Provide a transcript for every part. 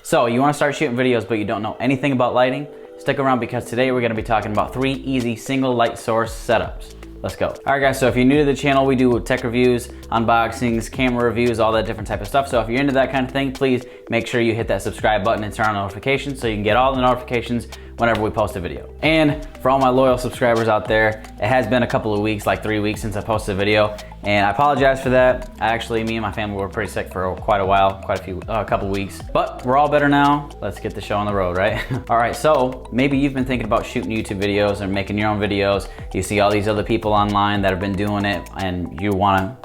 So you want to start shooting videos but you don't know anything about lighting? Stick around because today we're going to be talking about 3 easy single light source setups. Let's go. All right guys, so if you're new to the channel, we do tech reviews, unboxings, camera reviews, all that different type of stuff. So if you're into that kind of thing, please make sure you hit that subscribe button and turn on notifications so you can get all the notifications whenever we post a video. And for all my loyal subscribers out there, it has been a couple of weeks, like 3 weeks since I posted a video, and I apologize for that. Actually, me and my family were pretty sick for quite a while, a couple weeks, but we're all better now. Let's get the show on the road, right? All right, so maybe you've been thinking about shooting YouTube videos or making your own videos. You see all these other people online that have been doing it and you wanna,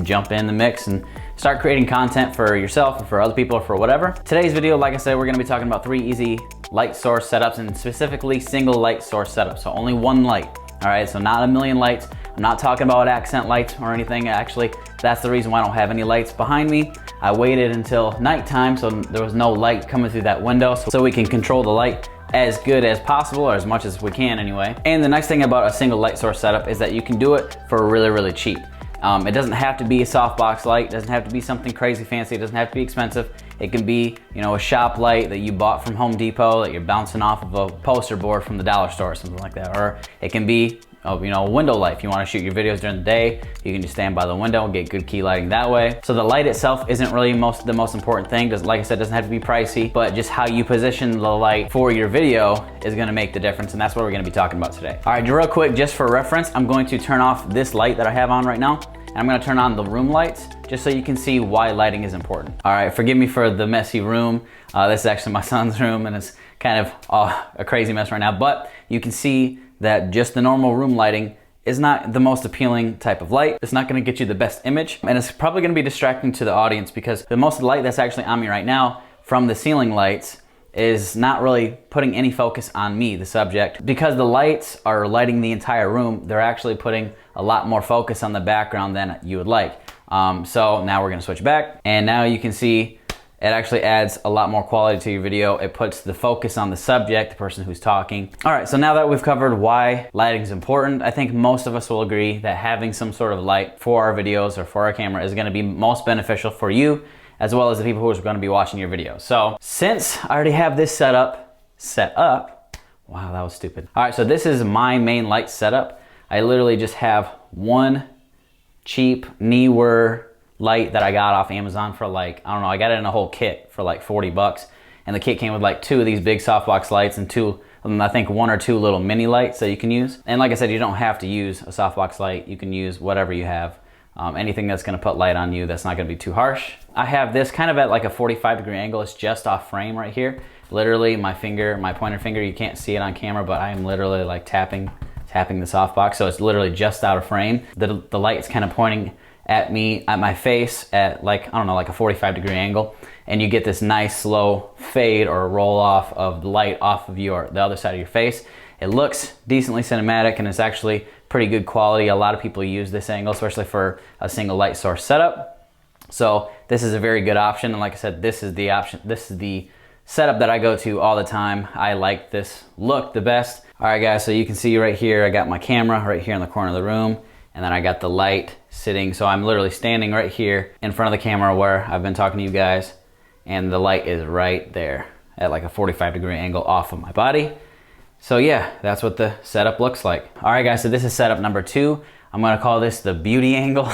jump in the mix and start creating content for yourself or for other people or for whatever. Today's video, like I said, we're gonna be talking about 3 easy light source setups, and specifically single light source setups. So only one light, all right? So not a million lights. I'm not talking about accent lights or anything. Actually, that's the reason why I don't have any lights behind me. I waited until nighttime so there was no light coming through that window so we can control the light as good as possible, or as much as we can anyway. And the nice thing about a single light source setup is that you can do it for really, really cheap. It doesn't have to be a softbox light, it doesn't have to be something crazy fancy, it doesn't have to be expensive. It can be, a shop light that you bought from Home Depot that you're bouncing off of a poster board from the dollar store or something like that. Or it can be, a window light. If you want to shoot your videos during the day, you can just stand by the window and get good key lighting that way. So the light itself isn't really the most important thing. Like I said, it doesn't have to be pricey, but just how you position the light for your video is gonna make the difference, and that's what we're gonna be talking about today. All right, real quick, just for reference, I'm going to turn off this light that I have on right now, and I'm gonna turn on the room lights just so you can see why lighting is important. All right, forgive me for the messy room. This is actually my son's room, and it's kind of a crazy mess right now, but you can see that just the normal room lighting is not the most appealing type of light. It's not gonna get you the best image, and it's probably gonna be distracting to the audience because the most of the light that's actually on me right now from the ceiling lights is not really putting any focus on me, the subject. Because the lights are lighting the entire room, they're actually putting a lot more focus on the background than you would like. So now we're gonna switch back, and now you can see it actually adds a lot more quality to your video. It puts the focus on the subject, the person who's talking. All right, so now that we've covered why lighting is important, I think most of us will agree that having some sort of light for our videos or for our camera is gonna be most beneficial for you, as well as the people who are gonna be watching your videos. So since I already have this set up, wow, that was stupid. All right, so this is my main light setup. I literally just have one cheap Neewer light that I got off Amazon for I got it in a whole kit for like 40 bucks. And the kit came with like 2 of these big softbox lights and I think 1 or 2 little mini lights that you can use. And like I said, you don't have to use a softbox light. You can use whatever you have. Anything that's gonna put light on you that's not gonna be too harsh. I have this kind of at like a 45-degree angle. It's just off frame right here. Literally my pointer finger, you can't see it on camera, but I am literally like tapping the softbox. So it's literally just out of frame. The light is kind of pointing at me, at my face at like a 45-degree angle, and you get this nice slow fade or roll off of the light off of the other side of your face. It looks decently cinematic, and it's actually pretty good quality. A lot of people use this angle, especially for a single light source setup. So this is a very good option, and like I said, this is the setup that I go to all the time. I like this look the best. All right guys, so you can see right here, I got my camera right here in the corner of the room, and then I got the light sitting, so I'm literally standing right here in front of the camera where I've been talking to you guys, and the light is right there at like a 45-degree angle off of my body. So yeah, that's what the setup looks like. All right guys, so this is setup number 2. I'm gonna call this the beauty angle,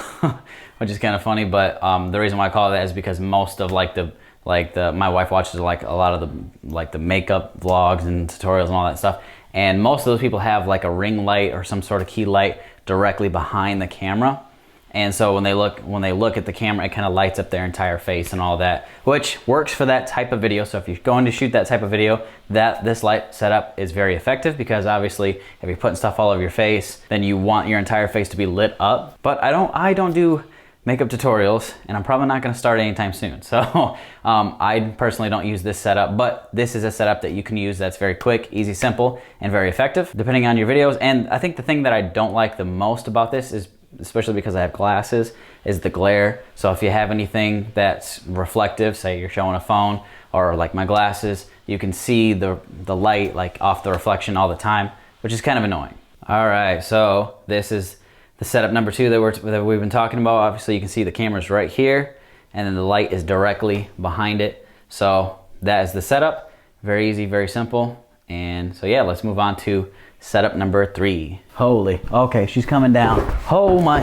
which is kind of funny, but the reason why I call it that is because most of my wife watches like a lot of the makeup vlogs and tutorials and all that stuff, and most of those people have like a ring light or some sort of key light directly behind the camera. And so when they look at the camera, it kind of lights up their entire face and all that, which works for that type of video. So if you're going to shoot that type of video, this light setup is very effective, because obviously if you're putting stuff all over your face, then you want your entire face to be lit up. But I don't do makeup tutorials, and I'm probably not gonna start anytime soon. So I personally don't use this setup, but this is a setup that you can use that's very quick, easy, simple, and very effective, depending on your videos. And I think the thing that I don't like the most about this is, especially because I have glasses, is the glare. So if you have anything that's reflective, say you're showing a phone or like my glasses, you can see the light like off the reflection all the time, which is kind of annoying. All right, so this is the setup number 2 that we've been talking about. Obviously you can see the camera's right here, and then the light is directly behind it. So that is the setup. Very easy, very simple. And so yeah, let's move on to setup number 3. Holy, okay, she's coming down. Oh my.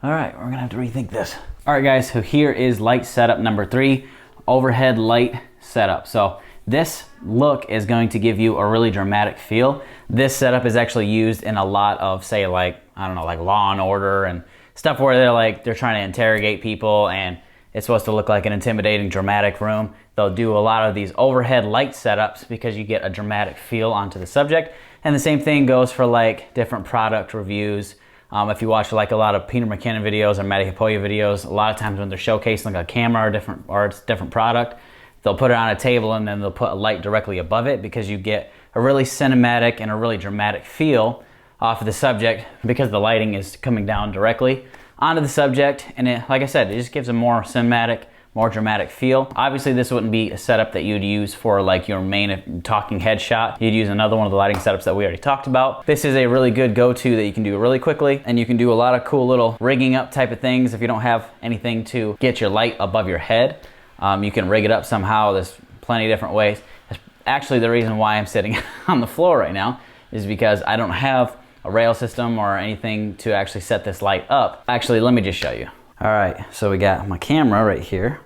All right, we're gonna have to rethink this. All right guys, so here is light setup number 3, overhead light setup. So this look is going to give you a really dramatic feel. This setup is actually used in a lot of, say, like, I don't know, like Law and Order and stuff where they're trying to interrogate people and it's supposed to look like an intimidating, dramatic room. They'll do a lot of these overhead light setups because you get a dramatic feel onto the subject. And the same thing goes for like different product reviews. If you watch like a lot of Peter McKinnon videos or Matty Hapoya videos, a lot of times when they're showcasing like a camera or it's a different product, they'll put it on a table and then they'll put a light directly above it because you get a really cinematic and a really dramatic feel off of the subject because the lighting is coming down directly onto the subject. And it, like I said, it just gives a more cinematic, more dramatic feel. Obviously this wouldn't be a setup that you'd use for like your main talking headshot. You'd use another one of the lighting setups that we already talked about. This is a really good go-to that you can do really quickly, and you can do a lot of cool little rigging up type of things if you don't have anything to get your light above your head. You can rig it up somehow. There's plenty of different ways. That's actually the reason why I'm sitting on the floor right now, is because I don't have a rail system or anything to actually set this light up. Actually, let me just show you. All right, so we got my camera right here,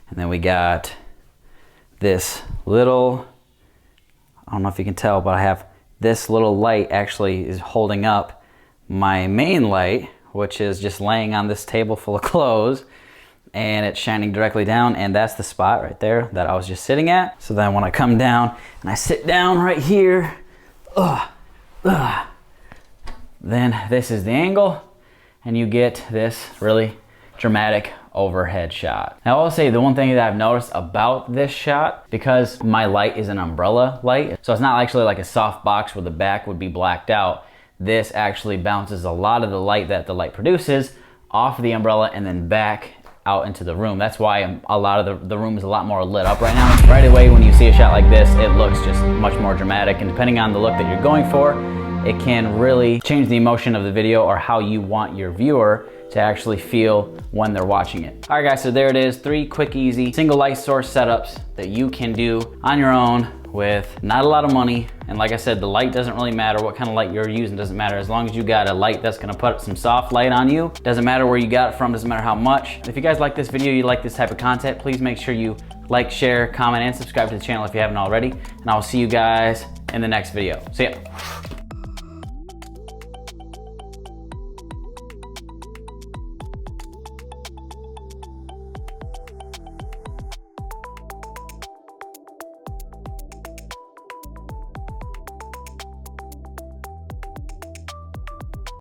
and then we got this little, I don't know if you can tell, but I have this little light actually is holding up my main light, which is just laying on this table full of clothes, and it's shining directly down, and that's the spot right there that I was just sitting at. So then when I come down and I sit down right here, then this is the angle, and you get this really dramatic overhead shot. Now I will say the one thing that I've noticed about this shot, because my light is an umbrella light, so it's not actually like a soft box where the back would be blacked out. This actually bounces a lot of the light that the light produces off of the umbrella and then back out into the room. That's why a lot of the room is a lot more lit up right now. Right away when you see a shot like this, it looks just much more dramatic, and depending on the look that you're going for, it can really change the emotion of the video or how you want your viewer to actually feel when they're watching it. All right guys, so there it is, 3 quick, easy, single light source setups that you can do on your own with not a lot of money. And like I said, the light doesn't really matter. What kind of light you're using doesn't matter. As long as you got a light that's gonna put some soft light on you, doesn't matter where you got it from, doesn't matter how much. If you guys like this video, you like this type of content, please make sure you like, share, comment, and subscribe to the channel if you haven't already. And I'll see you guys in the next video. See ya.